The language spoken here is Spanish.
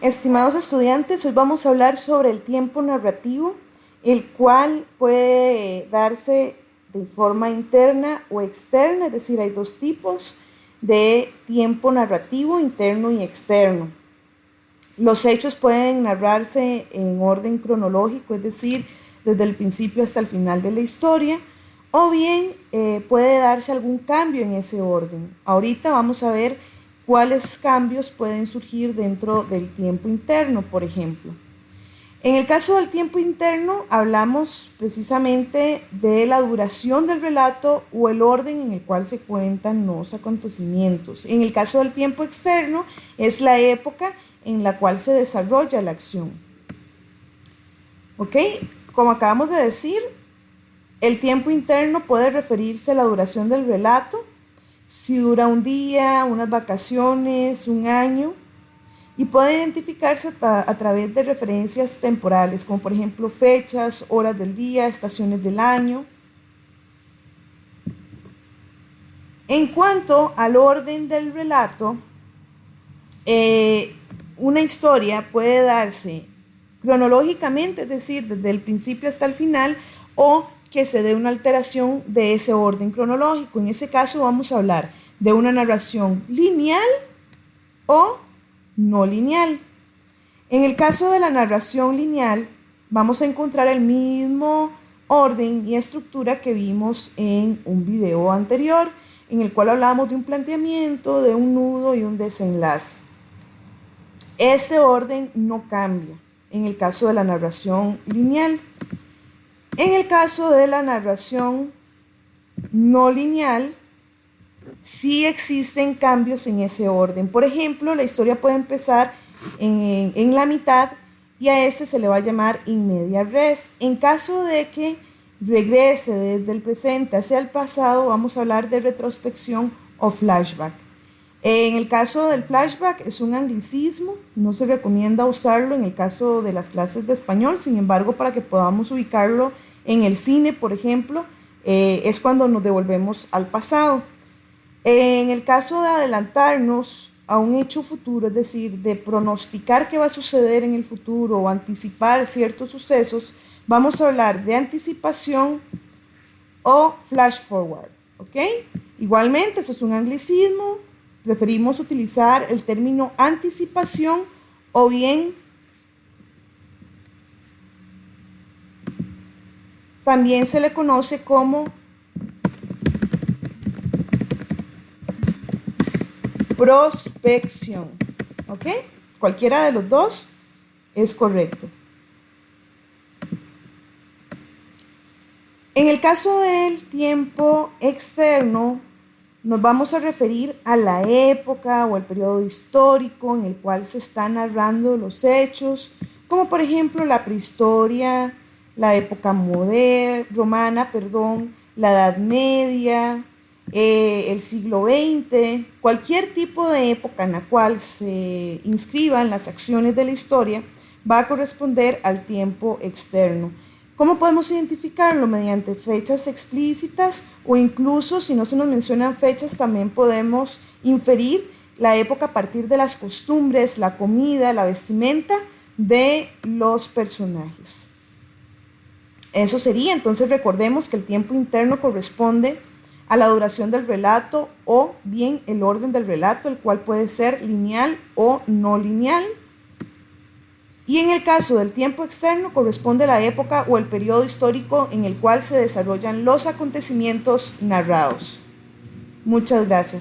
Estimados estudiantes, hoy vamos a hablar sobre el tiempo narrativo, el cual puede darse de forma interna o externa, es decir, hay dos tipos de tiempo narrativo, interno y externo. Los hechos pueden narrarse en orden cronológico, es decir, desde el principio hasta el final de la historia, o bien puede darse algún cambio en ese orden. Ahorita vamos a ver cuáles cambios pueden surgir dentro del tiempo interno, por ejemplo. En el caso del tiempo interno, hablamos precisamente de la duración del relato o el orden en el cual se cuentan los acontecimientos. En el caso del tiempo externo, es la época en la cual se desarrolla la acción. ¿Ok? Como acabamos de decir, el tiempo interno puede referirse a la duración del relato, si dura un día, unas vacaciones, un año, y puede identificarse a través de referencias temporales, como por ejemplo fechas, horas del día, estaciones del año. En cuanto al orden del relato, una historia puede darse cronológicamente, es decir, desde el principio hasta el final, o que se dé una alteración de ese orden cronológico. En ese caso vamos a hablar de una narración lineal o no lineal. En el caso de la narración lineal, vamos a encontrar el mismo orden y estructura que vimos en un video anterior, en el cual hablamos de un planteamiento, de un nudo y un desenlace. Este orden no cambia en el caso de la narración lineal. En el caso de la narración no lineal, sí existen cambios en ese orden. Por ejemplo, la historia puede empezar en la mitad y a este se le va a llamar in media res. En caso de que regrese desde el presente hacia el pasado, vamos a hablar de retrospección o flashback. En el caso del flashback es un anglicismo, no se recomienda usarlo en el caso de las clases de español, sin embargo, para que podamos ubicarlo en el cine, por ejemplo, es cuando nos devolvemos al pasado. En el caso de adelantarnos a un hecho futuro, es decir, de pronosticar qué va a suceder en el futuro o anticipar ciertos sucesos, vamos a hablar de anticipación o flash forward, ¿ok? Igualmente, eso es un anglicismo. Preferimos utilizar el término anticipación o bien también se le conoce como prospección. ¿Ok? Cualquiera de los dos es correcto. En el caso del tiempo externo, nos vamos a referir a la época o el periodo histórico en el cual se están narrando los hechos, como por ejemplo la prehistoria, la época romana, la Edad Media, el siglo XX, cualquier tipo de época en la cual se inscriban las acciones de la historia va a corresponder al tiempo externo. ¿Cómo podemos identificarlo? Mediante fechas explícitas o incluso si no se nos mencionan fechas también podemos inferir la época a partir de las costumbres, la comida, la vestimenta de los personajes. Eso sería, entonces recordemos que el tiempo interno corresponde a la duración del relato o bien el orden del relato, el cual puede ser lineal o no lineal. Y en el caso del tiempo externo corresponde a la época o el periodo histórico en el cual se desarrollan los acontecimientos narrados. Muchas gracias.